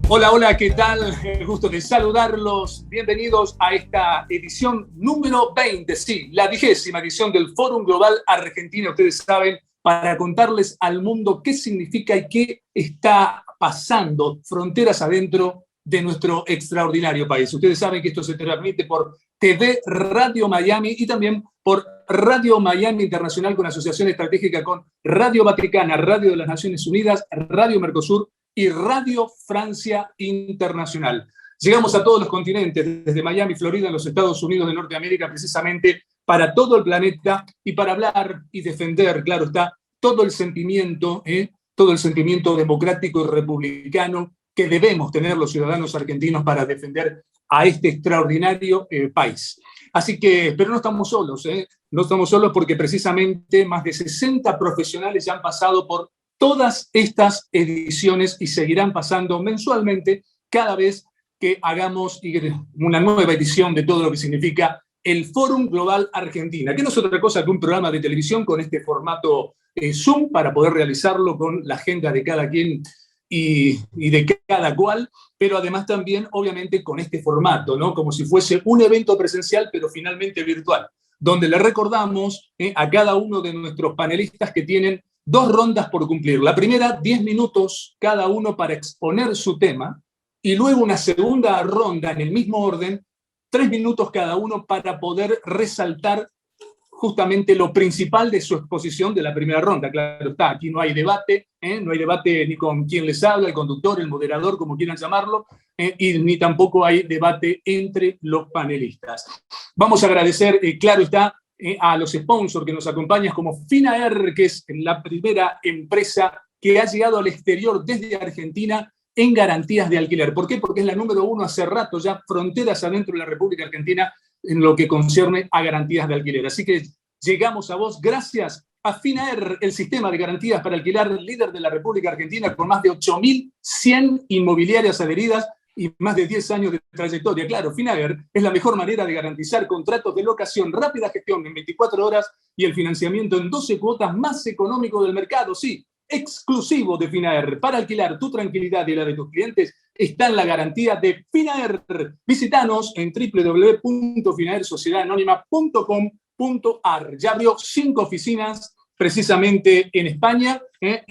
Hola, hola, ¿qué tal? El gusto de saludarlos. Bienvenidos a esta edición número 20, sí, la 20ª edición del Fórum Global Argentina. Ustedes saben, para contarles al mundo qué significa y qué está pasando fronteras adentro de nuestro extraordinario país. Ustedes saben que esto se transmite por TV Radio Miami y también por Radio Miami Internacional con asociación estratégica con Radio Vaticana, Radio de las Naciones Unidas, Radio Mercosur y Radio Francia Internacional. Llegamos a todos los continentes, desde Miami, Florida, en los Estados Unidos de Norteamérica, precisamente para todo el planeta y para hablar y defender, claro está, todo el sentimiento democrático y republicano que debemos tener los ciudadanos argentinos para defender a este extraordinario país. Así que, pero no estamos solos, no estamos solos porque precisamente más de 60 profesionales ya han pasado por todas estas ediciones y seguirán pasando mensualmente cada vez que hagamos una nueva edición de todo lo que significa el Fórum Global Argentina, que no es otra cosa que un programa de televisión con este formato Zoom para poder realizarlo con la agenda de cada quien y de cada cual, pero además también, obviamente, con este formato, ¿no? Como si fuese un evento presencial, pero finalmente virtual, donde le recordamos a cada uno de nuestros panelistas que tienen 2 rondas por cumplir. La primera, 10 minutos cada uno para exponer su tema, y luego una segunda ronda en el mismo orden, 3 minutos cada uno para poder resaltar justamente lo principal de su exposición de la primera ronda. Claro está, aquí no hay debate, no hay debate ni con quien les habla, el conductor, el moderador, como quieran llamarlo, y ni tampoco hay debate entre los panelistas. Vamos a agradecer, claro está, a los sponsors que nos acompañan, como Finaer, que es la primera empresa que ha llegado al exterior desde Argentina en garantías de alquiler. ¿Por qué? Porque es la número 1 hace rato, ya fronteras adentro de la República Argentina, en lo que concierne a garantías de alquiler. Así que llegamos a vos gracias a Finaer, el sistema de garantías para alquilar líder de la República Argentina, con más de 8.100 inmobiliarias adheridas y más de 10 años de trayectoria. Claro, Finaer es la mejor manera de garantizar contratos de locación, rápida gestión en 24 horas y el financiamiento en 12 cuotas más económico del mercado. Sí, exclusivo de Finaer. Para alquilar tu tranquilidad y la de tus clientes está en la garantía de Finaer. Visítanos en www.finaersociedadanónima.com.ar. Ya abrió 5 oficinas precisamente en España,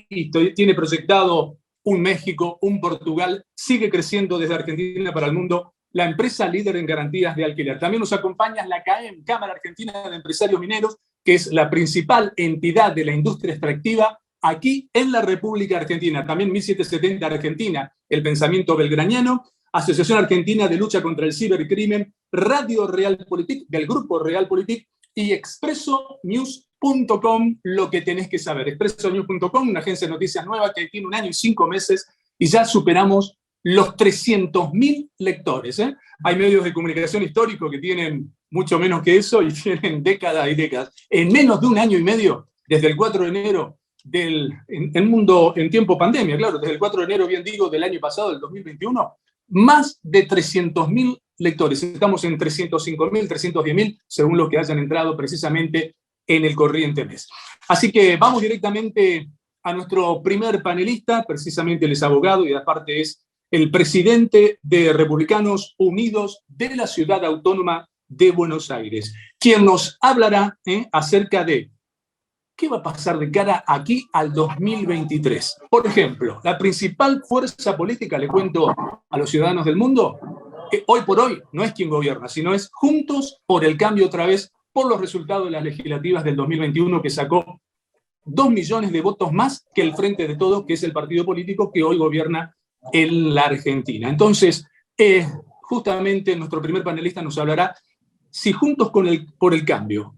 y tiene proyectado un México, un Portugal, sigue creciendo desde Argentina para el mundo, la empresa líder en garantías de alquiler. También nos acompaña la CAEM, Cámara Argentina de Empresarios Mineros, que es la principal entidad de la industria extractiva aquí en la República Argentina. También 1770 Argentina, el pensamiento belgraniano, Asociación Argentina de Lucha contra el Cibercrimen, Radio Realpolitik, del Grupo Realpolitik, y expresonews.com, lo que tenés que saber. Expresonews.com, una agencia de noticias nueva que tiene 1 año y 5 meses y ya superamos los 300.000 lectores. Hay medios de comunicación histórico que tienen mucho menos que eso y tienen décadas y décadas. En menos de 1 año y medio, desde el 4 de enero en mundo en tiempo pandemia, claro, desde el 4 de enero, bien digo, del año pasado, del 2021, más de 300.000 lectores. Estamos en 305.000, 310.000, según los que hayan entrado precisamente en el corriente mes. Así que vamos directamente a nuestro primer panelista, precisamente él es abogado y aparte es el presidente de Republicanos Unidos de la Ciudad Autónoma de Buenos Aires, quien nos hablará acerca de ¿qué va a pasar de cara aquí al 2023? Por ejemplo, la principal fuerza política, le cuento a los ciudadanos del mundo, que hoy por hoy no es quien gobierna, sino es Juntos por el Cambio otra vez, por los resultados de las legislativas del 2021, que sacó 2 millones de votos más que el Frente de Todos, que es el partido político que hoy gobierna en la Argentina. Entonces, justamente nuestro primer panelista nos hablará si Juntos por el Cambio,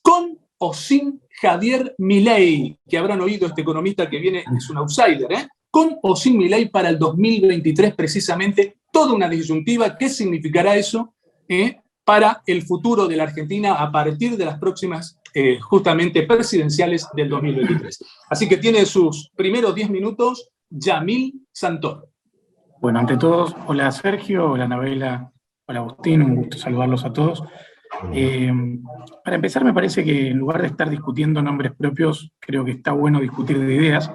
con o sin Javier Milei, que habrán oído este economista que viene, es un outsider, con o sin Milei para el 2023 precisamente, toda una disyuntiva, ¿qué significará eso para el futuro de la Argentina a partir de las próximas justamente presidenciales del 2023? Así que tiene sus primeros 10 minutos Yamil Santoro. Bueno, ante todo, hola Sergio, hola Anabela, hola Agustín, un gusto saludarlos a todos. Para empezar, me parece que en lugar de estar discutiendo nombres propios, creo que está bueno discutir de ideas.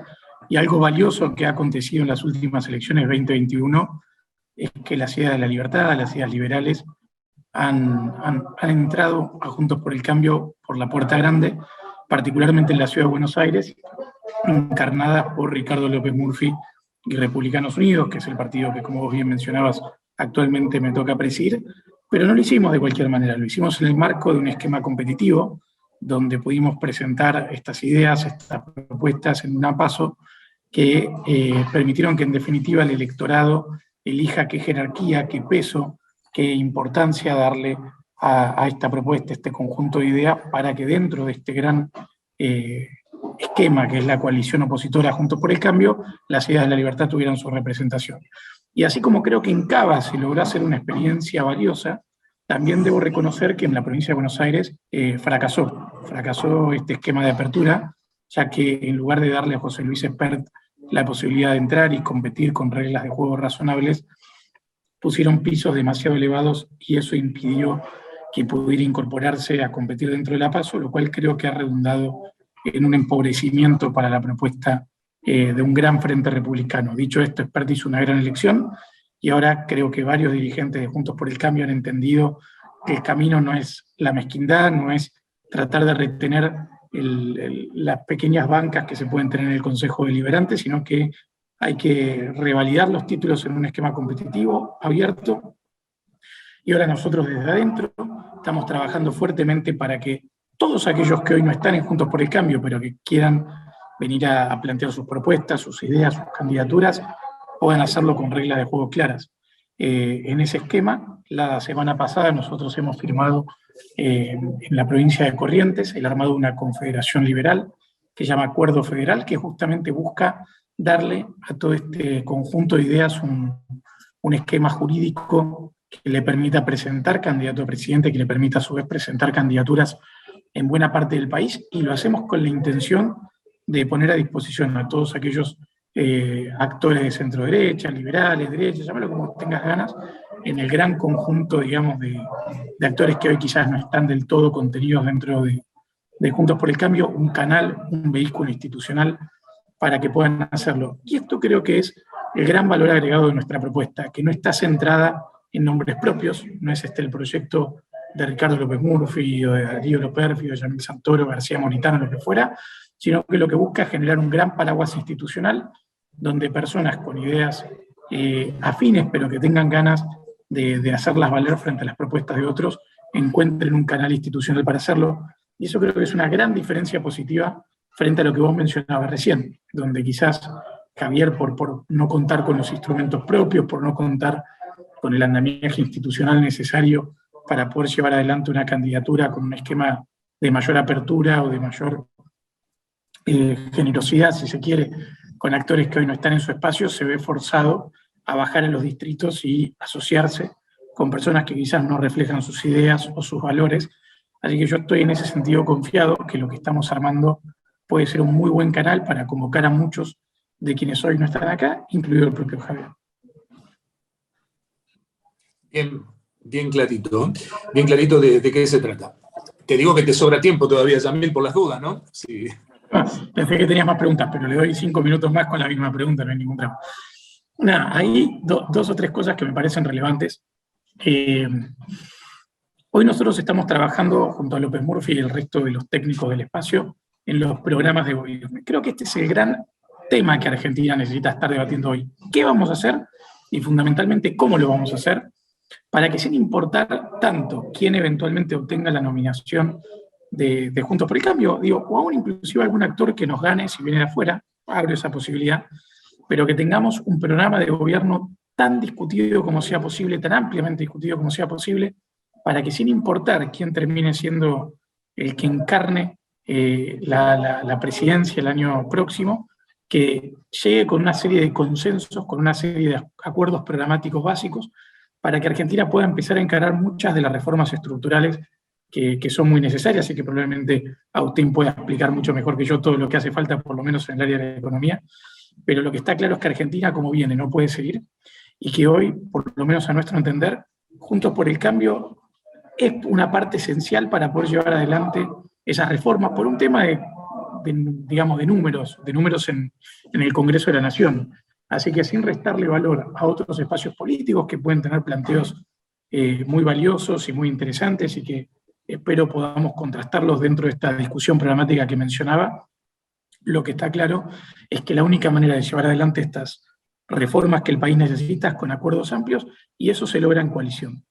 Y algo valioso que ha acontecido en las últimas elecciones 2021 es que las ideas de la libertad, las ideas liberales, han entrado a Juntos por el Cambio por la puerta grande, particularmente en la ciudad de Buenos Aires, encarnadas por Ricardo López Murphy y Republicanos Unidos, que es el partido que, como vos bien mencionabas, actualmente me toca presidir, pero no lo hicimos de cualquier manera, lo hicimos en el marco de un esquema competitivo, donde pudimos presentar estas ideas, estas propuestas en un paso que permitieron que en definitiva el electorado elija qué jerarquía, qué peso, qué importancia darle a esta propuesta, este conjunto de ideas, para que dentro de este gran esquema que es la coalición opositora Juntos por el Cambio, las ideas de la libertad tuvieran su representación. Y así como creo que en Cava se logró hacer una experiencia valiosa, también debo reconocer que en la provincia de Buenos Aires fracasó este esquema de apertura, ya que en lugar de darle a José Luis Espert la posibilidad de entrar y competir con reglas de juego razonables, pusieron pisos demasiado elevados y eso impidió que pudiera incorporarse a competir dentro de la PASO, lo cual creo que ha redundado en un empobrecimiento para la propuesta de un gran frente republicano. Dicho esto, Espert hizo una gran elección y ahora creo que varios dirigentes de Juntos por el Cambio han entendido que el camino no es la mezquindad, no es tratar de retener las pequeñas bancas que se pueden tener en el Consejo Deliberante, sino que hay que revalidar los títulos en un esquema competitivo, abierto, y ahora nosotros desde adentro estamos trabajando fuertemente para que todos aquellos que hoy no están en Juntos por el Cambio, pero que quieran venir a plantear sus propuestas, sus ideas, sus candidaturas, puedan hacerlo con reglas de juego claras. En ese esquema, la semana pasada nosotros hemos firmado en la provincia de Corrientes el armado de una confederación liberal que se llama Acuerdo Federal, que justamente busca darle a todo este conjunto de ideas un esquema jurídico que le permita presentar candidato a presidente, que le permita a su vez presentar candidaturas en buena parte del país, y lo hacemos con la intención de poner a disposición a todos aquellos actores de centro-derecha, liberales, derechas, llámalo como tengas ganas, en el gran conjunto, digamos, de actores que hoy quizás no están del todo contenidos dentro de Juntos por el Cambio, un canal, un vehículo institucional para que puedan hacerlo. Y esto creo que es el gran valor agregado de nuestra propuesta, que no está centrada en nombres propios, no es el proyecto de Ricardo López Murphy, o de Darío Loperfi, o de Yamil Santoro, García Moritano, lo que fuera, sino que lo que busca es generar un gran paraguas institucional donde personas con ideas afines, pero que tengan ganas de hacerlas valer frente a las propuestas de otros, encuentren un canal institucional para hacerlo. Y eso creo que es una gran diferencia positiva frente a lo que vos mencionabas recién, donde quizás Javier, por no contar con los instrumentos propios, por no contar con el andamiaje institucional necesario para poder llevar adelante una candidatura con un esquema de mayor apertura o de mayor generosidad, si se quiere, con actores que hoy no están en su espacio, se ve forzado a bajar en los distritos y asociarse con personas que quizás no reflejan sus ideas o sus valores. Así que yo estoy en ese sentido confiado que lo que estamos armando puede ser un muy buen canal para convocar a muchos de quienes hoy no están acá, incluido el propio Javier. Bien clarito de qué se trata. Te digo que te sobra tiempo todavía, Yamil, por las dudas, ¿no? Sí. Pensé que tenías más preguntas, pero le doy 5 minutos más con la misma pregunta, no hay ningún problema. Hay dos o tres cosas que me parecen relevantes. Hoy nosotros estamos trabajando junto a López Murphy y el resto de los técnicos del espacio en los programas de gobierno. Creo que este es el gran tema que Argentina necesita estar debatiendo hoy. ¿Qué vamos a hacer? Y fundamentalmente, ¿cómo lo vamos a hacer? Para que, sin importar tanto quién eventualmente obtenga la nominación de Juntos por el Cambio, o aún inclusive algún actor que nos gane si viene de afuera, abro esa posibilidad, pero que tengamos un programa de gobierno tan discutido como sea posible, tan ampliamente discutido como sea posible, para que sin importar quién termine siendo el que encarne la presidencia el año próximo, que llegue con una serie de consensos, con una serie de acuerdos programáticos básicos, para que Argentina pueda empezar a encarar muchas de las reformas estructurales que son muy necesarias y que probablemente Agustín pueda explicar mucho mejor que yo todo lo que hace falta, por lo menos en el área de la economía. Pero lo que está claro es que Argentina, como viene, no puede seguir, y que hoy, por lo menos a nuestro entender, Juntos por el Cambio es una parte esencial para poder llevar adelante esas reformas, por un tema de digamos, de números en el Congreso de la Nación. Así que sin restarle valor a otros espacios políticos que pueden tener planteos muy valiosos y muy interesantes y que espero podamos contrastarlos dentro de esta discusión programática que mencionaba, lo que está claro es que la única manera de llevar adelante estas reformas que el país necesita es con acuerdos amplios, y eso se logra en coalición.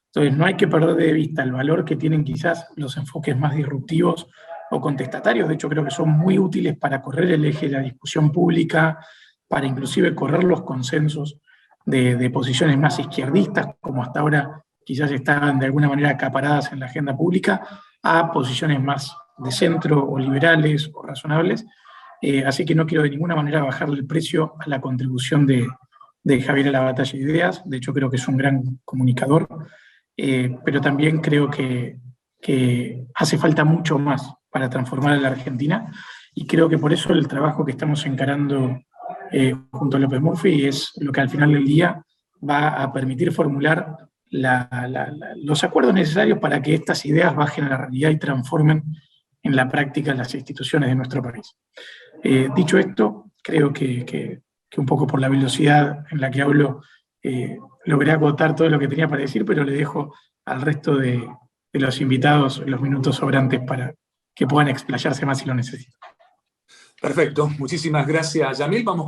Entonces no hay que perder de vista el valor que tienen quizás los enfoques más disruptivos o contestatarios. De hecho, creo que son muy útiles para correr el eje de la discusión pública, para inclusive correr los consensos de posiciones más izquierdistas, como hasta ahora quizás estaban de alguna manera acaparadas en la agenda pública, a posiciones más de centro o liberales o razonables. Así que no quiero de ninguna manera bajarle el precio a la contribución de Javier a la batalla de ideas. De hecho, creo que es un gran comunicador, pero también creo que hace falta mucho más para transformar a la Argentina, y creo que por eso el trabajo que estamos encarando junto a López Murphy es lo que al final del día va a permitir formular los acuerdos necesarios para que estas ideas bajen a la realidad y transformen en la práctica las instituciones de nuestro país. Dicho esto, creo que un poco por la velocidad en la que hablo, logré agotar todo lo que tenía para decir, pero le dejo al resto de los invitados los minutos sobrantes para que puedan explayarse más si lo necesitan. Perfecto, muchísimas gracias, Yamil. Vamos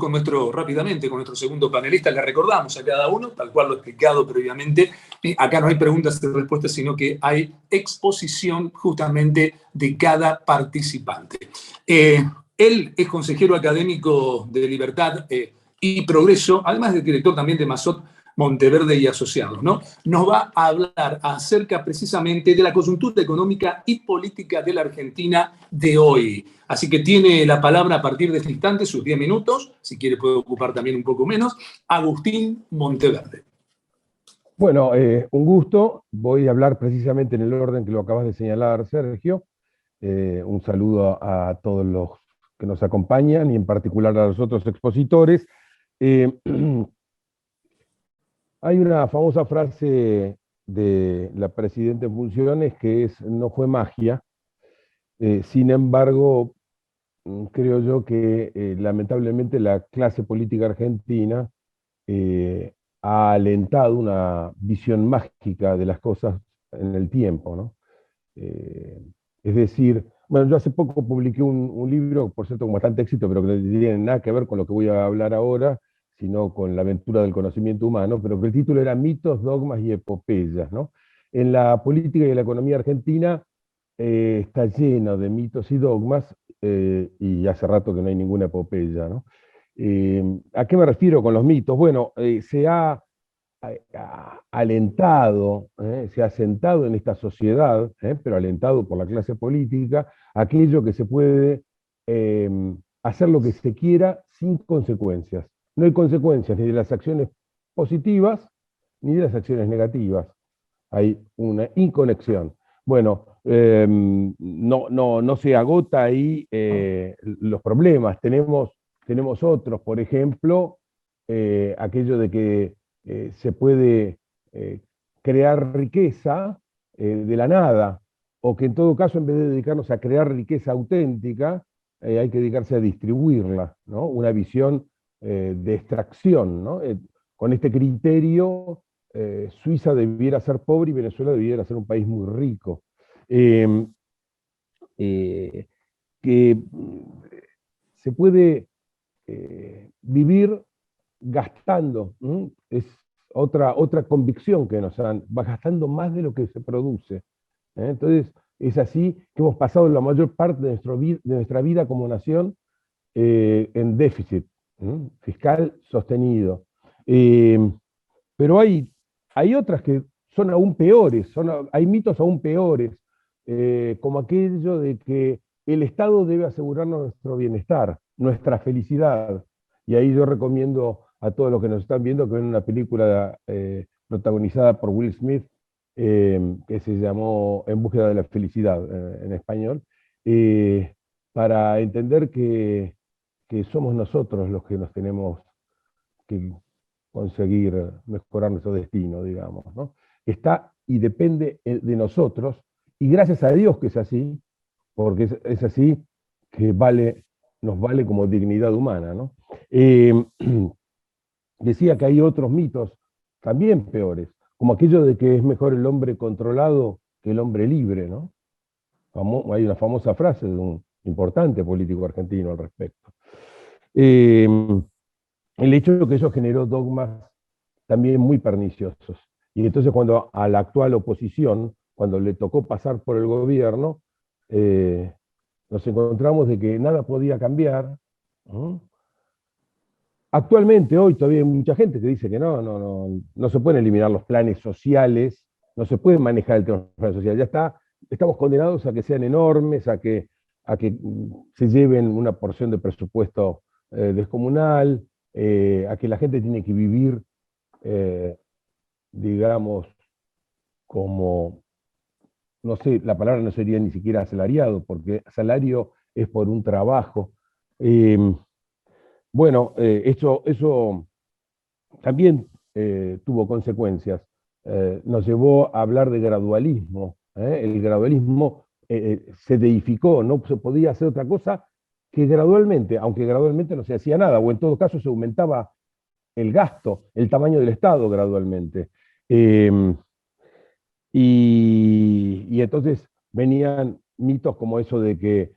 rápidamente con nuestro segundo panelista. Le recordamos a cada uno, tal cual lo he explicado previamente, acá no hay preguntas y respuestas, sino que hay exposición justamente de cada participante. Él es consejero académico de Libertad y Progreso, además de director también de Mazot, Monteverde y Asociados, ¿no? Nos va a hablar acerca precisamente de la coyuntura económica y política de la Argentina de hoy. Así que tiene la palabra a partir de este instante, sus 10 minutos, si quiere puede ocupar también un poco menos, Agustín Monteverde. Bueno, un gusto. Voy a hablar precisamente en el orden que lo acabas de señalar, Sergio. Un saludo a todos los que nos acompañan y en particular a los otros expositores. Hay una famosa frase de la presidenta en funciones que es: no fue magia. Sin embargo, creo yo que lamentablemente la clase política argentina ha alentado una visión mágica de las cosas en el tiempo, ¿no? Es decir, bueno, yo hace poco publiqué un libro, por cierto, con bastante éxito, pero que no tiene nada que ver con lo que voy a hablar ahora, sino con la aventura del conocimiento humano, pero que el título era Mitos, Dogmas y Epopeyas, ¿no? En la política y la economía argentina está lleno de mitos y dogmas, y hace rato que no hay ninguna epopeya, ¿no? ¿A qué me refiero con los mitos? Bueno, se ha alentado, se ha sentado en esta sociedad, pero alentado por la clase política, aquello que se puede hacer lo que se quiera sin consecuencias. No hay consecuencias ni de las acciones positivas ni de las acciones negativas. Hay una inconexión. Bueno, no se agota ahí los problemas. Tenemos otros, por ejemplo, aquello de que se puede crear riqueza de la nada, o que en todo caso, en vez de dedicarnos a crear riqueza auténtica, hay que dedicarse a distribuirla, ¿no? Una visión de extracción, ¿no? Con este criterio, Suiza debiera ser pobre y Venezuela debiera ser un país muy rico. Que se puede vivir gastando, es otra convicción que nos dan, va gastando más de lo que se produce. Entonces, es así que hemos pasado la mayor parte de nuestra vida como nación en déficit fiscal sostenido. Pero hay otras que son aún peores, hay mitos aún peores, como aquello de que el Estado debe asegurarnos nuestro bienestar, nuestra felicidad. Y ahí yo recomiendo a todos los que nos están viendo que vean una película protagonizada por Will Smith, que se llamó En búsqueda de la felicidad, en español, para entender que somos nosotros los que nos tenemos que conseguir mejorar nuestro destino, digamos, ¿no? Está y depende de nosotros, y gracias a Dios que es así, porque es así, que nos vale como dignidad humana, ¿no? Decía que hay otros mitos también peores, como aquello de que es mejor el hombre controlado que el hombre libre, ¿no? Hay una famosa frase de un importante político argentino al respecto. El hecho de que eso generó dogmas también muy perniciosos. Y entonces cuando a la actual oposición, cuando le tocó pasar por el gobierno, nos encontramos de que nada podía cambiar, ¿no? Actualmente, hoy todavía hay mucha gente que dice que no se pueden eliminar los planes sociales, no se puede manejar el tema de los planes sociales, ya está, estamos condenados a que sean enormes, a que se lleven una porción de presupuesto descomunal, a que la gente tiene que vivir, digamos, como, no sé, la palabra no sería ni siquiera asalariado, porque salario es por un trabajo. Bueno, eso también tuvo consecuencias. Nos llevó a hablar de gradualismo. El gradualismo se deificó, no se podía hacer otra cosa que gradualmente, aunque gradualmente no se hacía nada, o en todo caso se aumentaba el gasto, el tamaño del Estado gradualmente. Y entonces venían mitos como eso de que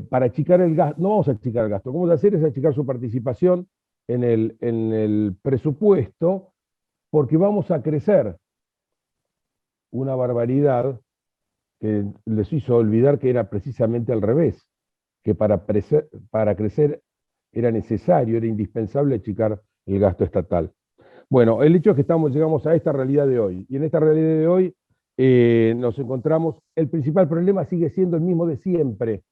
para achicar el gasto, no vamos a achicar el gasto, lo que vamos a hacer es achicar su participación en el presupuesto porque vamos a crecer. Una barbaridad que les hizo olvidar que era precisamente al revés, que para crecer era necesario, era indispensable achicar el gasto estatal. Bueno, el hecho es que llegamos a esta realidad de hoy, y en esta realidad de hoy nos encontramos, el principal problema sigue siendo el mismo de siempre,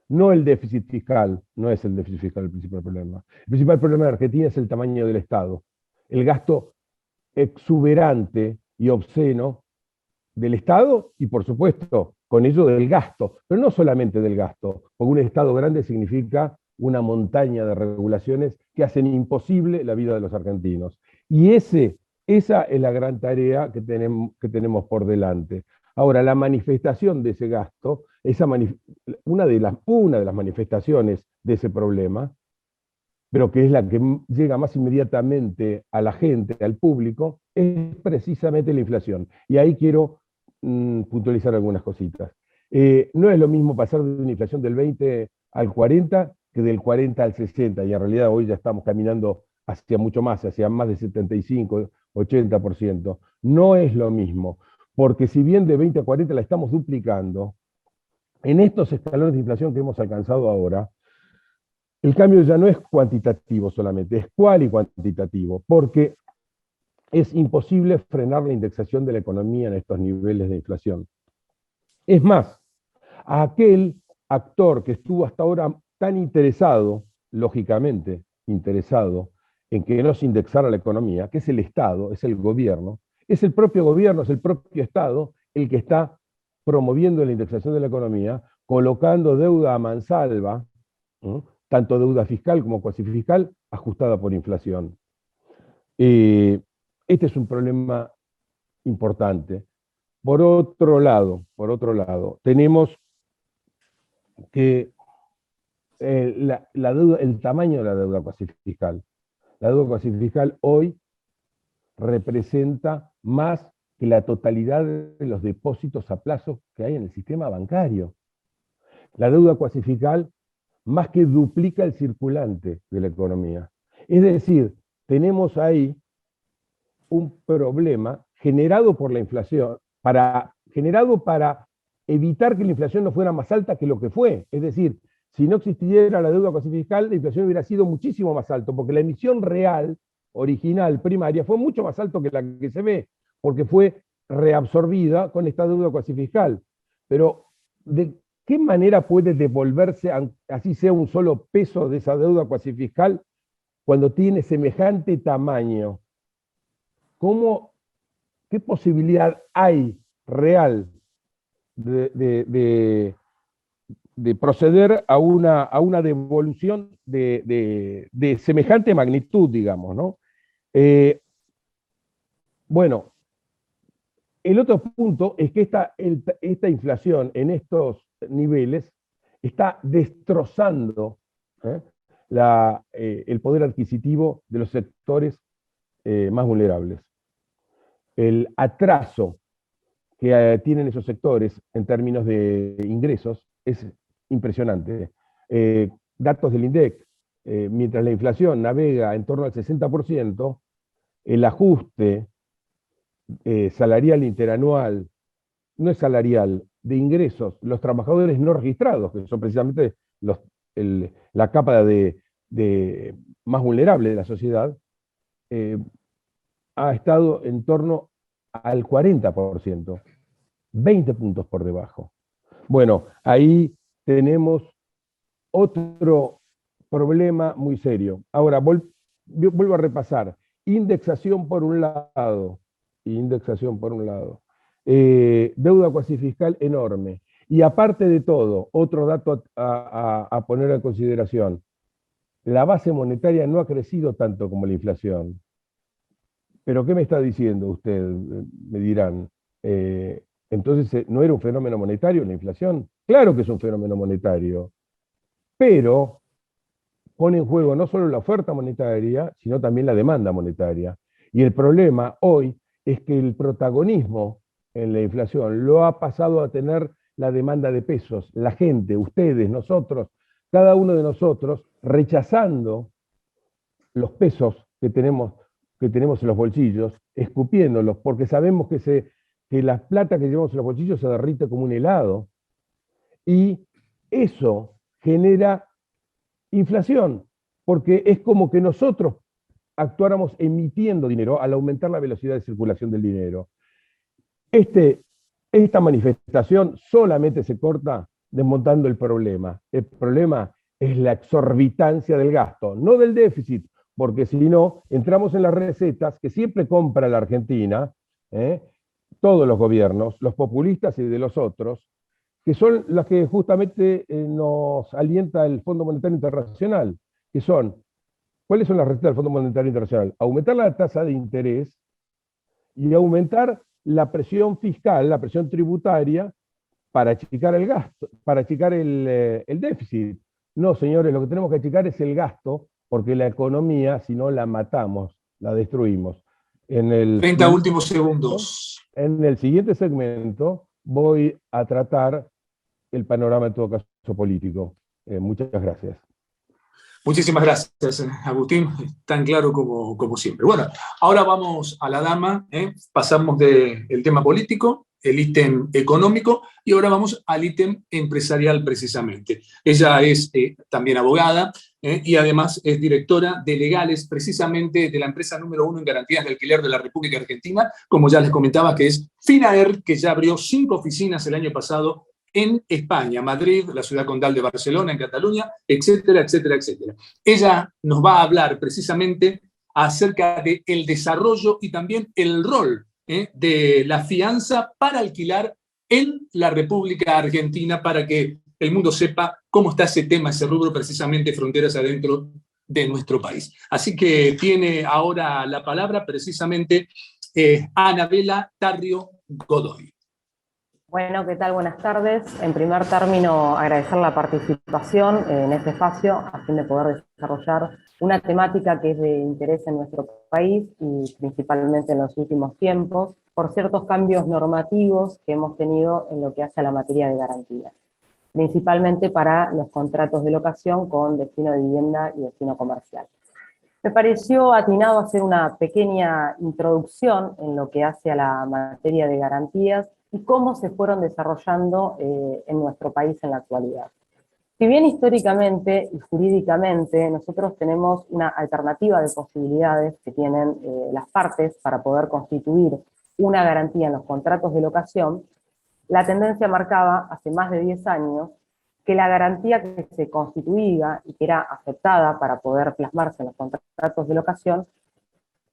no el déficit fiscal, no es el déficit fiscal el principal problema. El principal problema de Argentina es el tamaño del Estado, el gasto exuberante y obsceno del Estado y, por supuesto, con ello del gasto, pero no solamente del gasto, porque un Estado grande significa una montaña de regulaciones que hacen imposible la vida de los argentinos. Y esa es la gran tarea que tenemos por delante. Ahora, la manifestación de ese gasto, una de las manifestaciones de ese problema, pero que es la que llega más inmediatamente a la gente, al público, es precisamente la inflación. Y ahí quiero puntualizar algunas cositas. No es lo mismo pasar de una inflación del 20 al 40 que del 40 al 60, y en realidad hoy ya estamos caminando hacia mucho más, hacia más de 75, 80%. No es lo mismo, porque si bien de 20 a 40 la estamos duplicando, en estos escalones de inflación que hemos alcanzado ahora, el cambio ya no es cuantitativo solamente, es cual y cuantitativo, porque es imposible frenar la indexación de la economía en estos niveles de inflación. Es más, a aquel actor que estuvo hasta ahora tan interesado, lógicamente interesado, en que no se indexara la economía, que es el Estado, es el gobierno, es el propio gobierno, es el propio Estado el que está promoviendo la indexación de la economía, colocando deuda a mansalva, ¿no? Tanto deuda fiscal como cuasi fiscal, ajustada por inflación. Este es un problema importante. Por otro lado, tenemos que la deuda, el tamaño de la deuda cuasi fiscal. La deuda cuasi fiscal hoy representa más que la totalidad de los depósitos a plazo que hay en el sistema bancario. La deuda cuasi fiscal más que duplica el circulante de la economía. Es decir, tenemos ahí un problema generado por la inflación, generado para evitar que la inflación no fuera más alta que lo que fue. Es decir, si no existiera la deuda cuasi fiscal, la inflación hubiera sido muchísimo más alta, porque la emisión real, original, primaria, fue mucho más alta que la que se ve, porque fue reabsorbida con esta deuda cuasi fiscal. Pero, ¿de qué manera puede devolverse, así sea un solo peso de esa deuda cuasi fiscal, cuando tiene semejante tamaño? ¿Qué posibilidad hay real de proceder a una devolución de semejante magnitud, digamos, ¿no? Bueno, el otro punto es que esta inflación en estos niveles está destrozando el poder adquisitivo de los sectores más vulnerables. El atraso que tienen esos sectores en términos de ingresos es impresionante. Datos del INDEC, mientras la inflación navega en torno al 60%, el ajuste salarial interanual, no es salarial, de ingresos, los trabajadores no registrados, que son precisamente la capa más vulnerable de la sociedad, ha estado en torno al 40%, 20 puntos por debajo. Bueno, ahí tenemos otro problema muy serio. Ahora, vuelvo a repasar. Indexación por un lado, deuda cuasi fiscal enorme. Y aparte de todo, otro dato a poner en consideración, la base monetaria no ha crecido tanto como la inflación. ¿Pero qué me está diciendo usted? Me dirán. Entonces, ¿no era un fenómeno monetario la inflación? Claro que es un fenómeno monetario, pero pone en juego no solo la oferta monetaria, sino también la demanda monetaria. Y el problema hoy es que el protagonismo en la inflación lo ha pasado a tener la demanda de pesos, la gente, ustedes, nosotros, cada uno de nosotros, rechazando los pesos que tenemos en los bolsillos, escupiéndolos, porque sabemos que la plata que llevamos en los bolsillos se derrite como un helado, y eso genera inflación, porque es como que nosotros actuáramos emitiendo dinero al aumentar la velocidad de circulación del dinero. Esta manifestación solamente se corta desmontando el problema. El problema es la exorbitancia del gasto, no del déficit, porque si no, entramos en las recetas que siempre compra la Argentina, todos los gobiernos, los populistas y de los otros, que son las que justamente nos alienta el Fondo Monetario Internacional, que son, ¿cuáles son las recetas del Fondo Monetario Internacional? Aumentar la tasa de interés y aumentar la presión fiscal, la presión tributaria, para achicar el gasto, para achicar el déficit. No, señores, lo que tenemos que achicar es el gasto, porque la economía, si no la matamos, la destruimos. 30 últimos segundos. En el siguiente segmento voy a tratar el panorama en todo caso político. Muchas gracias. Muchísimas gracias, Agustín, tan claro como siempre. Bueno, ahora vamos a la dama, pasamos del tema político, el ítem económico, y ahora vamos al ítem empresarial precisamente. Ella es también abogada y además es directora de legales precisamente de la empresa número 1 en garantías de alquiler de la República Argentina, como ya les comentaba, que es Finaer, que ya abrió 5 oficinas el año pasado en España, Madrid, la ciudad condal de Barcelona, en Cataluña, etcétera, etcétera, etcétera. Ella nos va a hablar precisamente acerca del desarrollo y también el rol de la fianza para alquilar en la República Argentina, para que el mundo sepa cómo está ese tema, ese rubro, precisamente fronteras adentro de nuestro país. Así que tiene ahora la palabra precisamente Anabela Tarrio Godoy. Bueno, ¿qué tal? Buenas tardes. En primer término, agradecer la participación en este espacio a fin de poder desarrollar una temática que es de interés en nuestro país y principalmente en los últimos tiempos, por ciertos cambios normativos que hemos tenido en lo que hace a la materia de garantías, principalmente para los contratos de locación con destino de vivienda y destino comercial. Me pareció atinado hacer una pequeña introducción en lo que hace a la materia de garantías y cómo se fueron desarrollando en nuestro país en la actualidad. Si bien históricamente y jurídicamente nosotros tenemos una alternativa de posibilidades que tienen las partes para poder constituir una garantía en los contratos de locación, la tendencia marcaba hace más de 10 años que la garantía que se constituía y que era aceptada para poder plasmarse en los contratos de locación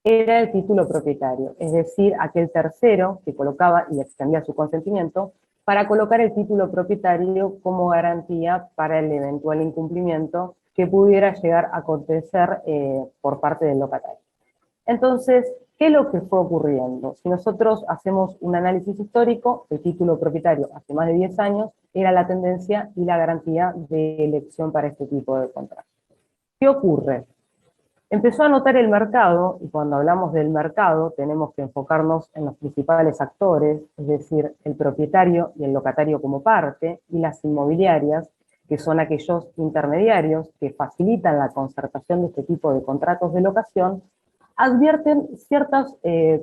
era el título propietario, es decir, aquel tercero que colocaba y extendía su consentimiento para colocar el título propietario como garantía para el eventual incumplimiento que pudiera llegar a acontecer por parte del locatario. Entonces, ¿Qué es lo que fue ocurriendo? Si nosotros hacemos un análisis histórico, el título propietario hace más de 10 años era la tendencia y la garantía de elección para este tipo de contratos. ¿Qué ocurre? Empezó a notar el mercado, y cuando hablamos del mercado tenemos que enfocarnos en los principales actores, es decir, el propietario y el locatario como parte, y las inmobiliarias, que son aquellos intermediarios que facilitan la concertación de este tipo de contratos de locación, advierten ciertos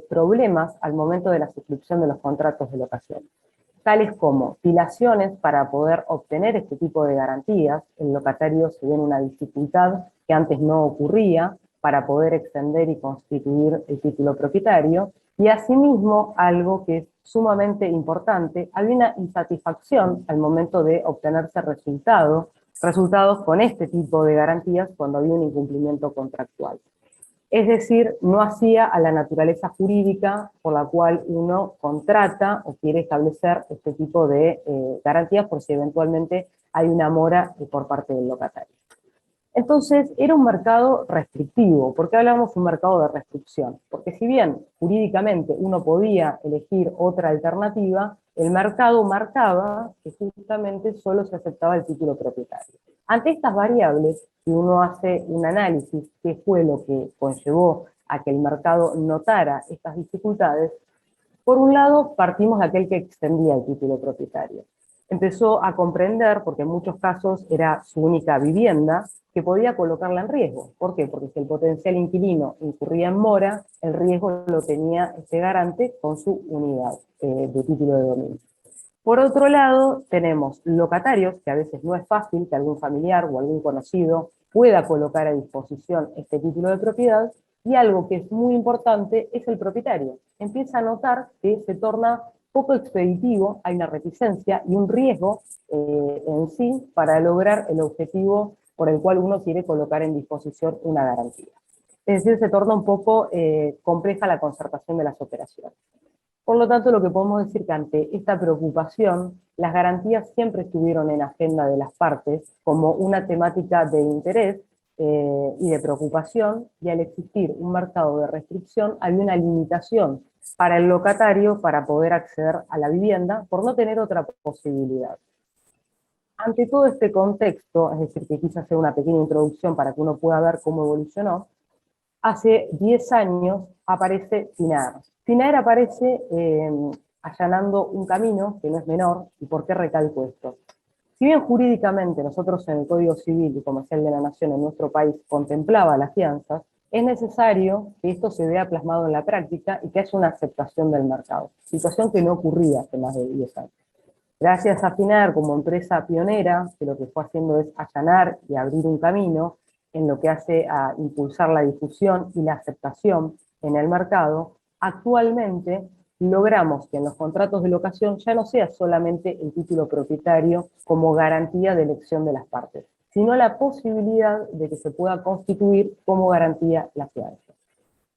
problemas al momento de la suscripción de los contratos de locación, tales como dilaciones para poder obtener este tipo de garantías. El locatario se ve en una dificultad que antes no ocurría para poder extender y constituir el título propietario, y asimismo, algo que es sumamente importante, hay una insatisfacción al momento de obtenerse resultados con este tipo de garantías cuando había un incumplimiento contractual. Es decir, no hacía a la naturaleza jurídica por la cual uno contrata o quiere establecer este tipo de garantías por si eventualmente hay una mora por parte del locatario. Entonces, era un mercado restrictivo. ¿Por qué hablamos de un mercado de restricción? Porque si bien jurídicamente uno podía elegir otra alternativa, el mercado marcaba que justamente solo se aceptaba el título propietario. Ante estas variables, si uno hace un análisis, qué fue lo que conllevó a que el mercado notara estas dificultades, por un lado partimos de aquel que extendía el título propietario. Empezó a comprender, porque en muchos casos era su única vivienda, que podía colocarla en riesgo. ¿Por qué? Porque si el potencial inquilino incurría en mora, el riesgo lo tenía ese garante con su unidad de título de dominio. Por otro lado, tenemos locatarios, que a veces no es fácil que algún familiar o algún conocido pueda colocar a disposición este título de propiedad, y algo que es muy importante es el propietario. Empieza a notar que se torna poco expeditivo, hay una reticencia y un riesgo en sí para lograr el objetivo por el cual uno quiere colocar en disposición una garantía. Es decir, se torna un poco compleja la concertación de las operaciones. Por lo tanto, lo que podemos decir que ante esta preocupación, las garantías siempre estuvieron en agenda de las partes como una temática de interés y de preocupación, y al existir un mercado de restricción, había una limitación para el locatario para poder acceder a la vivienda por no tener otra posibilidad. Ante todo este contexto, es decir, que quise hacer una pequeña introducción para que uno pueda ver cómo evolucionó, hace 10 años aparece FINAER. FINAER aparece allanando un camino que no es menor. ¿Y por qué recalco esto? Si bien jurídicamente nosotros en el Código Civil y Comercial de la Nación en nuestro país contemplaba las fianzas, es necesario que esto se vea plasmado en la práctica y que haya una aceptación del mercado, situación que no ocurría hace más de 10 años. Gracias a FINAER como empresa pionera, que lo que fue haciendo es allanar y abrir un camino en lo que hace a impulsar la difusión y la aceptación en el mercado, actualmente logramos que en los contratos de locación ya no sea solamente el título propietario como garantía de elección de las partes, sino la posibilidad de que se pueda constituir como garantía la fianza.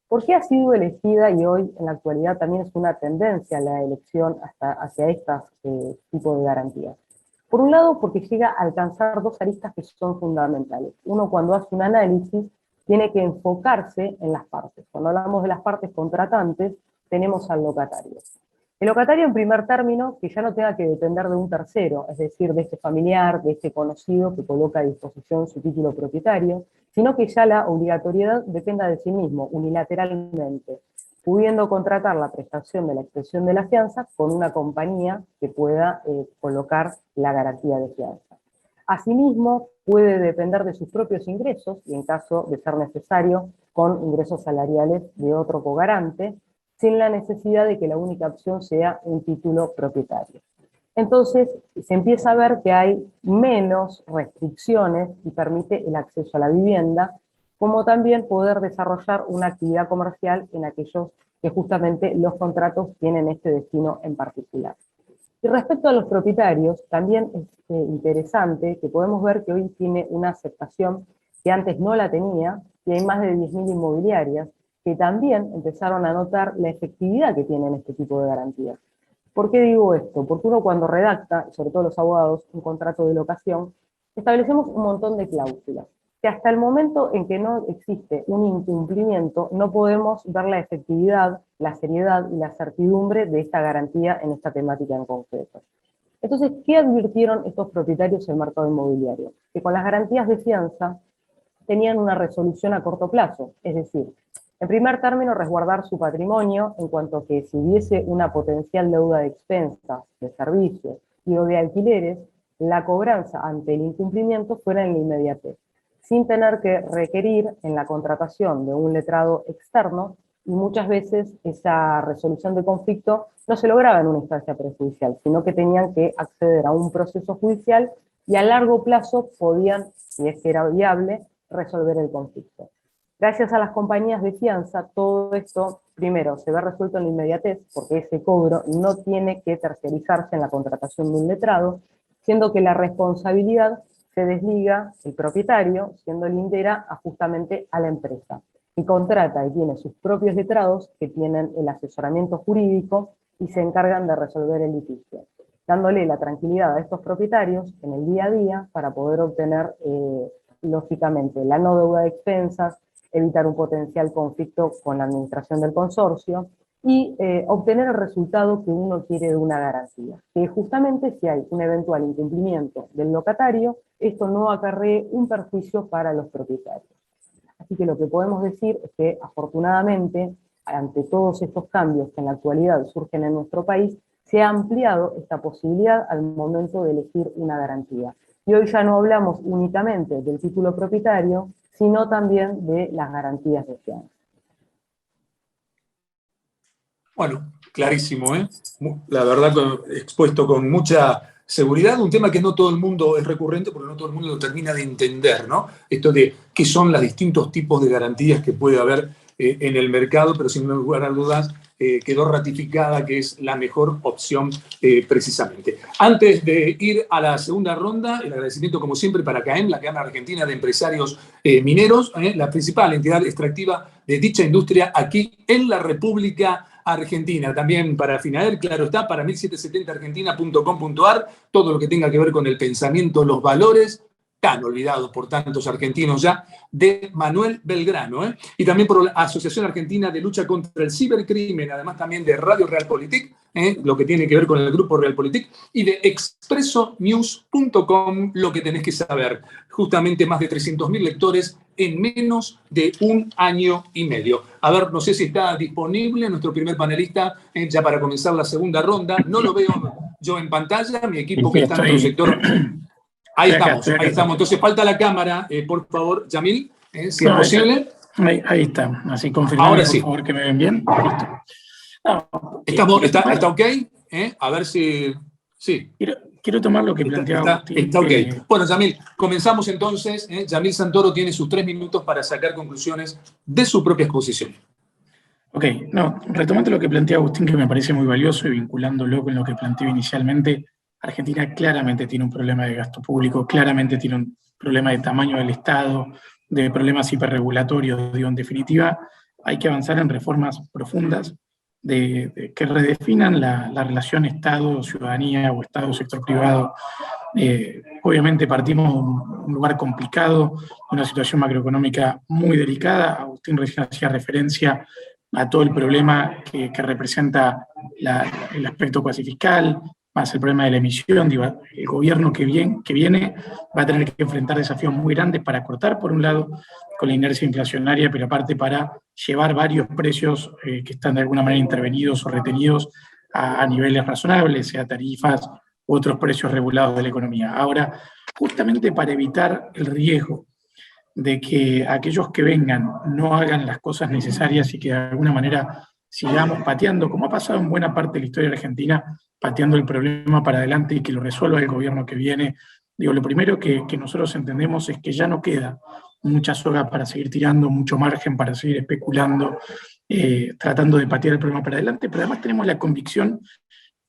¿Por qué ha sido elegida y hoy en la actualidad también es una tendencia la elección hacia estos tipos de garantías? Por un lado, porque llega a alcanzar dos aristas que son fundamentales. Uno, cuando hace un análisis, tiene que enfocarse en las partes. Cuando hablamos de las partes contratantes, tenemos al locatario. El locatario, en primer término, que ya no tenga que depender de un tercero, es decir, de este familiar, de este conocido que coloca a disposición su título propietario, sino que ya la obligatoriedad dependa de sí mismo, unilateralmente, pudiendo contratar la prestación de la expresión de la fianza con una compañía que pueda colocar la garantía de fianza. Asimismo, puede depender de sus propios ingresos, y en caso de ser necesario, con ingresos salariales de otro cogarante, sin la necesidad de que la única opción sea un título propietario. Entonces, se empieza a ver que hay menos restricciones y permite el acceso a la vivienda, como también poder desarrollar una actividad comercial en aquellos que justamente los contratos tienen este destino en particular. Y respecto a los propietarios, también es interesante que podemos ver que hoy tiene una aceptación que antes no la tenía, y hay más de 10.000 inmobiliarias que también empezaron a notar la efectividad que tienen este tipo de garantías. ¿Por qué digo esto? Porque uno cuando redacta, sobre todo los abogados, un contrato de locación, establecemos un montón de cláusulas. que hasta el momento en que no existe un incumplimiento, no podemos ver la efectividad, la seriedad y la certidumbre de esta garantía en esta temática en concreto. Entonces, ¿qué advirtieron estos propietarios del mercado inmobiliario? Que con las garantías de fianza tenían una resolución a corto plazo, es decir, en primer término, resguardar su patrimonio en cuanto que si hubiese una potencial deuda de expensas, de servicios y o de alquileres, la cobranza ante el incumplimiento fuera en la inmediatez, sin tener que requerir en la contratación de un letrado externo, y muchas veces esa resolución de conflicto no se lograba en una instancia prejudicial, sino que tenían que acceder a un proceso judicial y a largo plazo podían, si es que era viable, resolver el conflicto. Gracias a las compañías de fianza, todo esto, primero, se ve resuelto en la inmediatez, porque ese cobro no tiene que tercerizarse en la contratación de un letrado, siendo que la responsabilidad se desliga el propietario, siendo lindera justamente a la empresa, y contrata y tiene sus propios letrados que tienen el asesoramiento jurídico y se encargan de resolver el litigio, dándole la tranquilidad a estos propietarios en el día a día para poder obtener, lógicamente, la no deuda de expensas, evitar un potencial conflicto con la administración del consorcio y obtener el resultado que uno quiere de una garantía, que justamente si hay un eventual incumplimiento del locatario, esto no acarree un perjuicio para los propietarios. Así que lo que podemos decir es que afortunadamente, ante todos estos cambios que en la actualidad surgen en nuestro país, se ha ampliado esta posibilidad al momento de elegir una garantía. Y hoy ya no hablamos únicamente del título propietario, sino también de las garantías de fianza. Bueno, clarísimo, ¿eh? La verdad, expuesto con mucha seguridad, un tema que no todo el mundo es recurrente porque no todo el mundo lo termina de entender, ¿no? Esto de qué son los distintos tipos de garantías que puede haber en el mercado, pero sin lugar a dudas quedó ratificada que es la mejor opción precisamente. Antes de ir a la segunda ronda, el agradecimiento como siempre para CAEM, la Cámara Argentina de Empresarios Mineros, la principal entidad extractiva de dicha industria aquí en la República Argentina. También para FINAER, claro está, para 1770argentina.com.ar, todo lo que tenga que ver con el pensamiento, los valores, tan olvidados por tantos argentinos ya, de Manuel Belgrano, ¿eh? Y también por la Asociación Argentina de Lucha contra el Cibercrimen, además también de Radio Realpolitik, lo que tiene que ver con el grupo Realpolitik, y de expresonews.com, lo que tenés que saber. Justamente más de 300.000 lectores en menos de un año y medio. A ver, no sé si está disponible nuestro primer panelista ya para comenzar la segunda ronda. No lo veo yo en pantalla, mi equipo que está en otro sector. Ahí estamos. Entonces falta la cámara, por favor, Yamil, si es posible. Ahí está, así confirmame, ahora por sí. favor, que me ven bien. Listo. No, ¿Está ok? A ver si... Sí. Quiero tomar lo que planteaba Agustín. Está ok. Bueno, Yamil, comenzamos entonces. Yamil Santoro tiene sus 3 minutos para sacar conclusiones de su propia exposición. Ok, no, retomando lo que plantea Agustín, que me parece muy valioso, y vinculándolo con lo que planteé inicialmente, Argentina claramente tiene un problema de gasto público, claramente tiene un problema de tamaño del Estado, de problemas hiperregulatorios. Digo, en definitiva, hay que avanzar en reformas profundas que redefinan la relación Estado-ciudadanía o Estado-sector privado. Obviamente partimos de un lugar complicado, una situación macroeconómica muy delicada. Agustín recién hacía referencia a todo el problema que representa el aspecto cuasi fiscal, más el problema de la emisión. Digo, el gobierno que viene va a tener que enfrentar desafíos muy grandes para cortar, por un lado, con la inercia inflacionaria, pero aparte para llevar varios precios que están de alguna manera intervenidos o retenidos a niveles razonables, sea tarifas u otros precios regulados de la economía. Ahora, justamente para evitar el riesgo de que aquellos que vengan no hagan las cosas necesarias y que de alguna manera sigamos pateando, como ha pasado en buena parte de la historia argentina, pateando el problema para adelante y que lo resuelva el gobierno que viene. Digo, lo primero que nosotros entendemos es que ya no queda mucha soga para seguir tirando, mucho margen para seguir especulando, tratando de patear el problema para adelante, pero además tenemos la convicción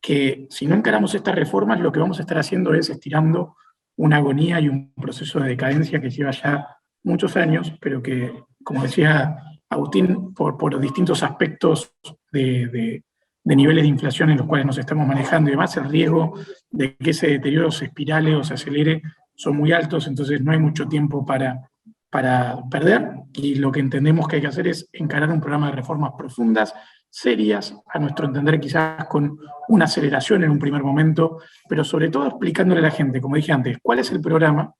que si no encaramos estas reformas, lo que vamos a estar haciendo es estirando una agonía y un proceso de decadencia que lleva ya muchos años, pero que, como decía Agustín, por distintos aspectos de niveles de inflación en los cuales nos estamos manejando y demás, el riesgo de que ese deterioro se espirale o se acelere son muy altos, entonces no hay mucho tiempo para para perder, y lo que entendemos que hay que hacer es encarar un programa de reformas profundas, serias, a nuestro entender quizás con una aceleración en un primer momento, pero sobre todo explicándole a la gente, como dije antes, cuál es el programa,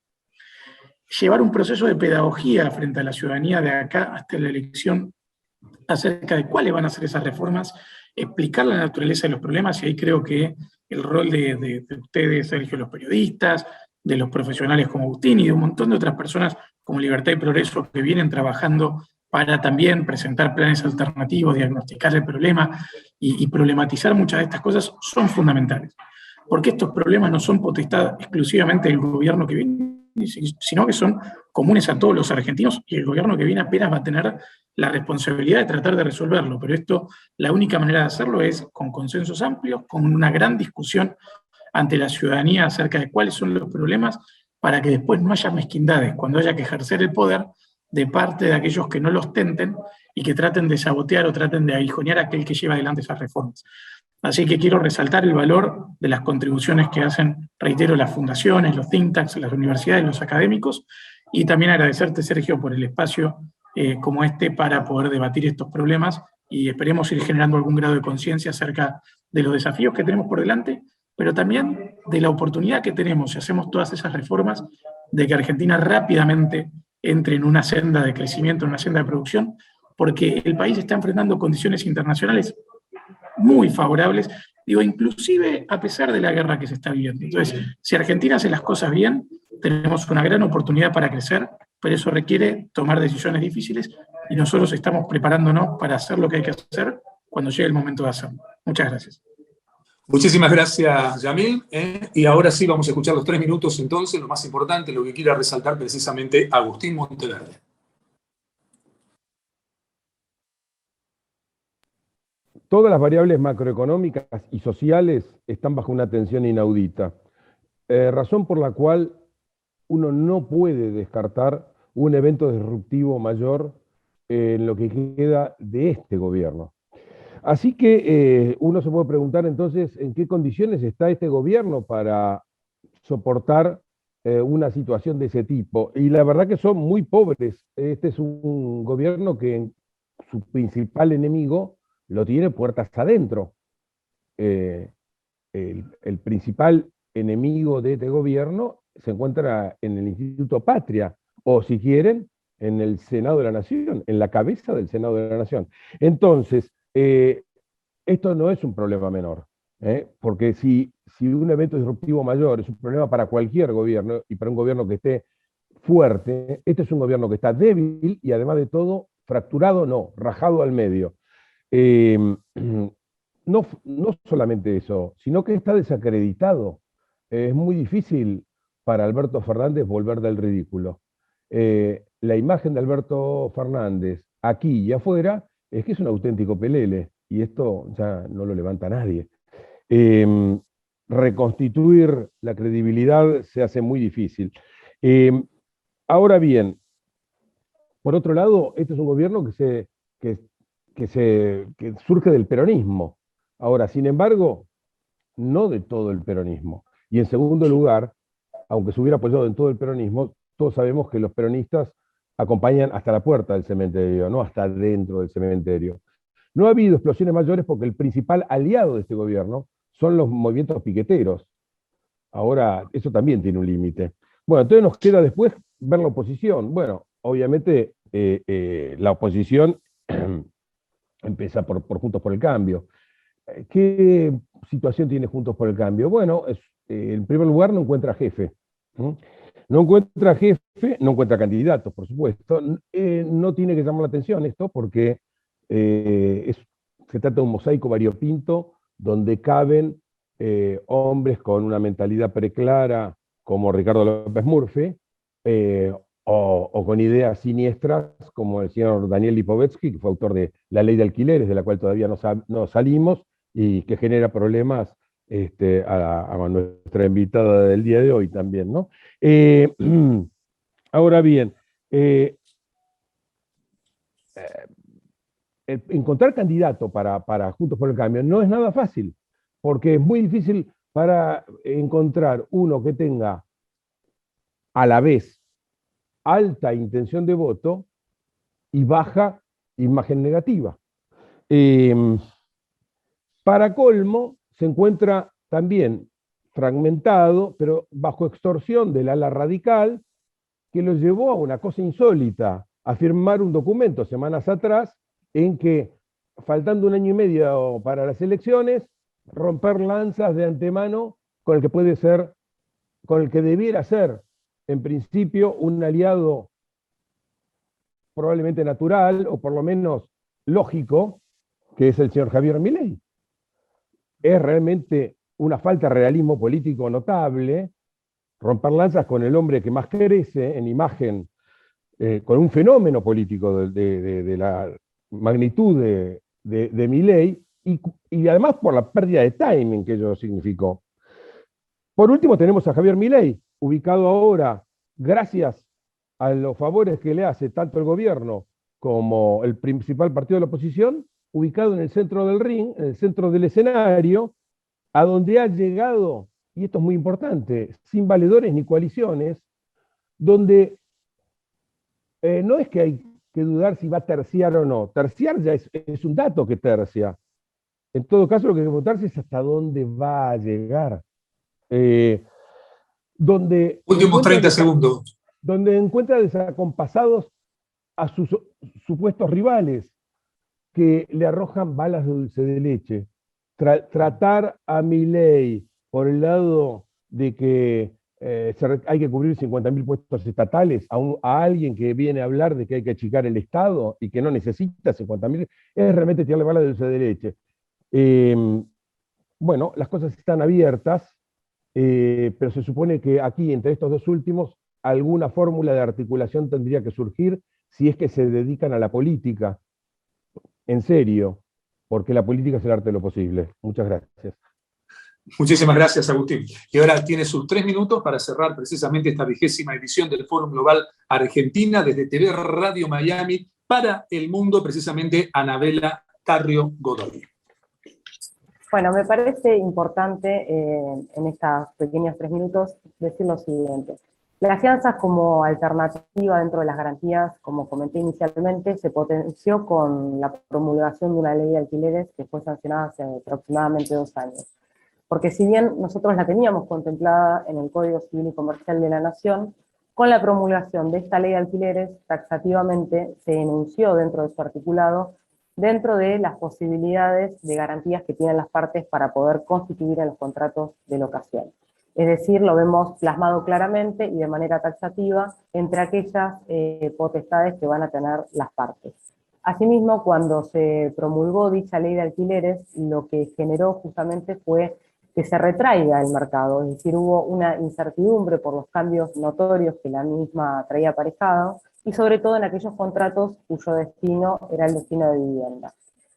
llevar un proceso de pedagogía frente a la ciudadanía de acá hasta la elección acerca de cuáles van a ser esas reformas, explicar la naturaleza de los problemas, y ahí creo que el rol de ustedes, Sergio, los periodistas, de los profesionales como Agustín y de un montón de otras personas como Libertad y Progreso que vienen trabajando para también presentar planes alternativos, diagnosticar el problema y problematizar muchas de estas cosas son fundamentales. Porque estos problemas no son potestad exclusivamente del gobierno que viene, sino que son comunes a todos los argentinos, y el gobierno que viene apenas va a tener la responsabilidad de tratar de resolverlo. Pero esto, la única manera de hacerlo es con consensos amplios, con una gran discusión ante la ciudadanía acerca de cuáles son los problemas, para que después no haya mezquindades cuando haya que ejercer el poder de parte de aquellos que no los tenten y que traten de sabotear o traten de aguijonear a aquel que lleva adelante esas reformas. Así que quiero resaltar el valor de las contribuciones que hacen, reitero, las fundaciones, los think tanks, las universidades, los académicos, y también agradecerte, Sergio, por el espacio como este para poder debatir estos problemas, y esperemos ir generando algún grado de conciencia acerca de los desafíos que tenemos por delante, pero también de la oportunidad que tenemos, si hacemos todas esas reformas, de que Argentina rápidamente entre en una senda de crecimiento, en una senda de producción, porque el país está enfrentando condiciones internacionales muy favorables, digo, inclusive a pesar de la guerra que se está viviendo. Entonces, si Argentina hace las cosas bien, tenemos una gran oportunidad para crecer, pero eso requiere tomar decisiones difíciles, y nosotros estamos preparándonos para hacer lo que hay que hacer cuando llegue el momento de hacerlo. Muchas gracias. Muchísimas gracias, Yamil. Y ahora sí vamos a escuchar los 3 minutos entonces, lo más importante, lo que quiera resaltar precisamente Agustín Monteverde. Todas las variables macroeconómicas y sociales están bajo una tensión inaudita, razón por la cual uno no puede descartar un evento disruptivo mayor en lo que queda de este gobierno. Así que uno se puede preguntar entonces en qué condiciones está este gobierno para soportar una situación de ese tipo. Y la verdad que son muy pobres. Este es un gobierno que su principal enemigo lo tiene puertas adentro. El principal enemigo de este gobierno se encuentra en el Instituto Patria, o si quieren, en el Senado de la Nación, en la cabeza del Senado de la Nación. Entonces, esto no es un problema menor, porque si un evento disruptivo mayor es un problema para cualquier gobierno, y para un gobierno que esté fuerte, este es un gobierno que está débil y además de todo, fracturado, no, rajado al medio. No solamente eso, sino que está desacreditado. Es muy difícil para Alberto Fernández volver del ridículo. La imagen de Alberto Fernández aquí y afuera es que es un auténtico pelele, y esto ya no lo levanta nadie. Reconstituir la credibilidad se hace muy difícil. Ahora bien, por otro lado, este es un gobierno que surge del peronismo. Ahora, sin embargo, no de todo el peronismo. Y en segundo lugar, aunque se hubiera apoyado en todo el peronismo, todos sabemos que los peronistas acompañan hasta la puerta del cementerio, no hasta dentro del cementerio. No ha habido explosiones mayores porque el principal aliado de este gobierno son los movimientos piqueteros. Ahora, eso también tiene un límite. Bueno, entonces nos queda después ver la oposición. Bueno, obviamente la oposición empieza por Juntos por el Cambio. ¿Qué situación tiene Juntos por el Cambio? Bueno, en primer lugar no encuentra jefe. No encuentra jefe, no encuentra candidatos, por supuesto. No tiene que llamar la atención esto porque se trata de un mosaico variopinto donde caben hombres con una mentalidad preclara como Ricardo López Murphy, o con ideas siniestras como el señor Daniel Lipovetsky, que fue autor de La Ley de Alquileres, de la cual todavía no salimos, y que genera problemas a nuestra invitada del día de hoy también, ¿no? Ahora bien, encontrar candidato para Juntos por el Cambio no es nada fácil, porque es muy difícil para encontrar uno que tenga a la vez alta intención de voto y baja imagen negativa. Para colmo, se encuentra también fragmentado, pero bajo extorsión del ala radical, que lo llevó a una cosa insólita, a firmar un documento semanas atrás en que, faltando un año y medio para las elecciones, romper lanzas de antemano con el que puede ser, con el que debiera ser, en principio, un aliado probablemente natural, o por lo menos lógico, que es el señor Javier Milei. Es realmente una falta de realismo político notable, romper lanzas con el hombre que más crece en imagen, con un fenómeno político de la magnitud de Milei, y además por la pérdida de timing que ello significó. Por último tenemos a Javier Milei, ubicado ahora, gracias a los favores que le hace tanto el gobierno como el principal partido de la oposición, ubicado en el centro del ring, en el centro del escenario, a donde ha llegado, y esto es muy importante, sin valedores ni coaliciones, donde no es que hay que dudar si va a terciar o no. Terciar ya es un dato que tercia. En todo caso, lo que hay que preguntarse es hasta dónde va a llegar. Donde Últimos 30 segundos. Donde encuentra desacompasados a sus supuestos rivales que le arrojan balas de dulce de leche. Tratar a Milei por el lado de que hay que cubrir 50.000 puestos estatales a alguien que viene a hablar de que hay que achicar el Estado y que no necesita 50.000, es realmente tirarle balas de dulce de leche. Bueno, las cosas están abiertas, pero se supone que aquí, entre estos dos últimos, alguna fórmula de articulación tendría que surgir si es que se dedican a la política, en serio, porque la política es el arte de lo posible. Muchas gracias. Muchísimas gracias, Agustín. Y ahora tiene sus 3 minutos para cerrar precisamente esta 20ª edición del Fórum Global Argentina desde TV Radio Miami para el mundo, precisamente Anabela Carrio Godoy. Bueno, me parece importante en estos pequeños 3 minutos decir lo siguiente. Las fianzas como alternativa dentro de las garantías, como comenté inicialmente, se potenció con la promulgación de una ley de alquileres que fue sancionada hace aproximadamente 2 años. Porque si bien nosotros la teníamos contemplada en el Código Civil y Comercial de la Nación, con la promulgación de esta ley de alquileres, taxativamente se enunció dentro de su articulado, dentro de las posibilidades de garantías que tienen las partes para poder constituir en los contratos de locación. Es decir, lo vemos plasmado claramente y de manera taxativa entre aquellas potestades que van a tener las partes. Asimismo, cuando se promulgó dicha ley de alquileres, lo que generó justamente fue que se retraiga el mercado, es decir, hubo una incertidumbre por los cambios notorios que la misma traía aparejado, y sobre todo en aquellos contratos cuyo destino era el destino de vivienda.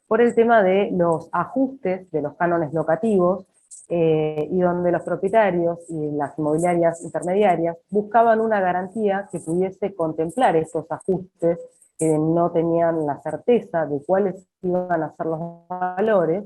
Por el tema de los ajustes de los cánones locativos, y donde los propietarios y las inmobiliarias intermediarias buscaban una garantía que pudiese contemplar esos ajustes que no tenían la certeza de cuáles iban a ser los valores,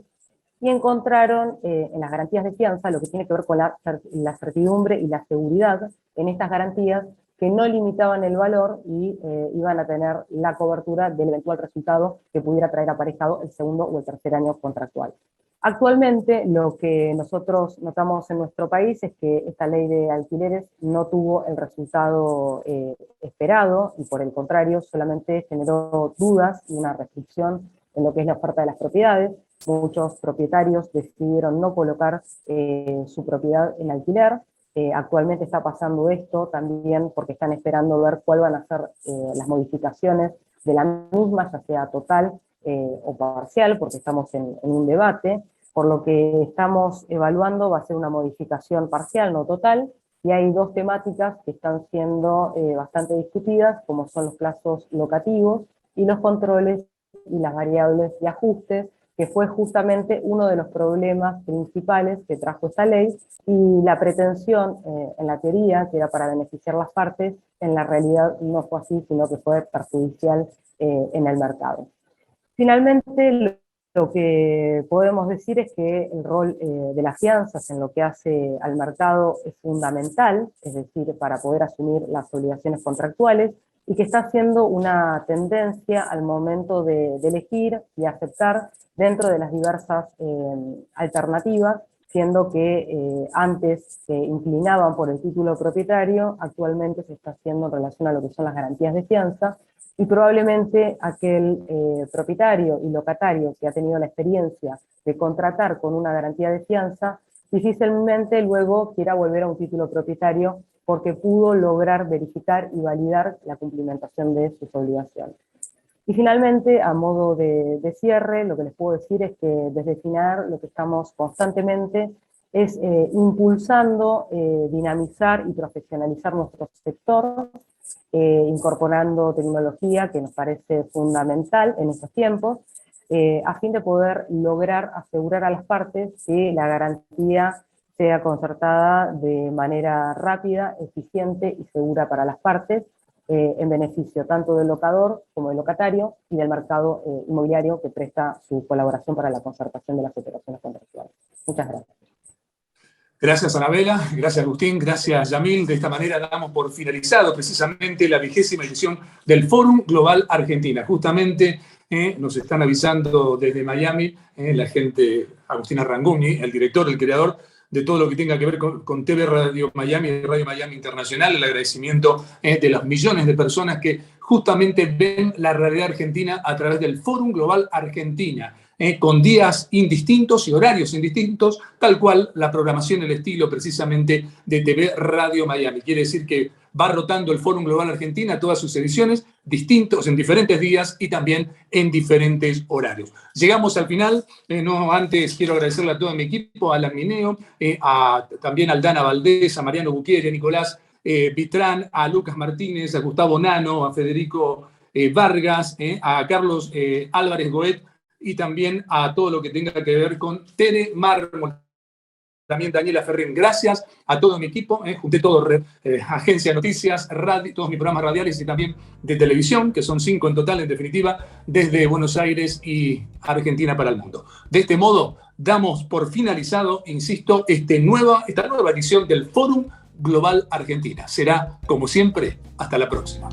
y encontraron en las garantías de fianza lo que tiene que ver con la certidumbre y la seguridad en estas garantías que no limitaban el valor y iban a tener la cobertura del eventual resultado que pudiera traer aparejado el segundo o el tercer año contractual. Actualmente lo que nosotros notamos en nuestro país es que esta ley de alquileres no tuvo el resultado esperado y por el contrario solamente generó dudas y una restricción en lo que es la oferta de las propiedades. Muchos propietarios decidieron no colocar su propiedad en alquiler. Actualmente está pasando esto también porque están esperando ver cuáles van a ser las modificaciones de la misma, ya sea total o parcial, porque estamos en un debate. Por lo que estamos evaluando va a ser una modificación parcial, no total, y hay 2 temáticas que están siendo bastante discutidas, como son los plazos locativos y los controles y las variables de ajustes, que fue justamente uno de los problemas principales que trajo esta ley, y la pretensión en la teoría, que era para beneficiar las partes, en la realidad no fue así, sino que fue perjudicial en el mercado. Finalmente, lo que podemos decir es que el rol de las fianzas en lo que hace al mercado es fundamental, es decir, para poder asumir las obligaciones contractuales, y que está siendo una tendencia al momento de elegir y aceptar dentro de las diversas alternativas, siendo que antes se inclinaban por el título propietario, actualmente se está haciendo en relación a lo que son las garantías de fianza, y probablemente aquel propietario y locatario que ha tenido la experiencia de contratar con una garantía de fianza, difícilmente luego quiera volver a un título propietario porque pudo lograr verificar y validar la cumplimentación de sus obligaciones. Y finalmente, a modo de cierre, lo que les puedo decir es que desde FINAER lo que estamos constantemente es impulsando, dinamizar y profesionalizar nuestro sector, incorporando tecnología que nos parece fundamental en estos tiempos, a fin de poder lograr asegurar a las partes que la garantía sea concertada de manera rápida, eficiente y segura para las partes, en beneficio tanto del locador como del locatario y del mercado inmobiliario que presta su colaboración para la concertación de las operaciones contractuales. Muchas gracias. Gracias, Anabela, gracias, Agustín, gracias, Yamil. De esta manera damos por finalizado precisamente la 20ª edición del Fórum Global Argentina. Justamente nos están avisando desde Miami la gente, Agustín Arranguni, el director, el creador de todo lo que tenga que ver con TV Radio Miami y Radio Miami Internacional, el agradecimiento de los millones de personas que justamente ven la realidad argentina a través del Fórum Global Argentina, con días indistintos y horarios indistintos, tal cual la programación, el estilo precisamente de TV Radio Miami. Quiere decir que va rotando el Fórum Global Argentina, todas sus ediciones, distintos en diferentes días y también en diferentes horarios. Llegamos al final, no antes quiero agradecerle a todo mi equipo, a Lamineo, también a Aldana Valdés, a Mariano Buquieri, a Nicolás Vitrán, a Lucas Martínez, a Gustavo Nano, a Federico Vargas, a Carlos Álvarez Goet, y también a todo lo que tenga que ver con Tere Mármol, también Daniela Ferrín. Gracias a todo mi equipo, junté todo, agencia de noticias, radio, todos mis programas radiales y también de televisión, que son 5 en total, en definitiva, desde Buenos Aires y Argentina para el mundo. De este modo, damos por finalizado, insisto, esta nueva edición del Fórum Global Argentina. Será, como siempre, hasta la próxima.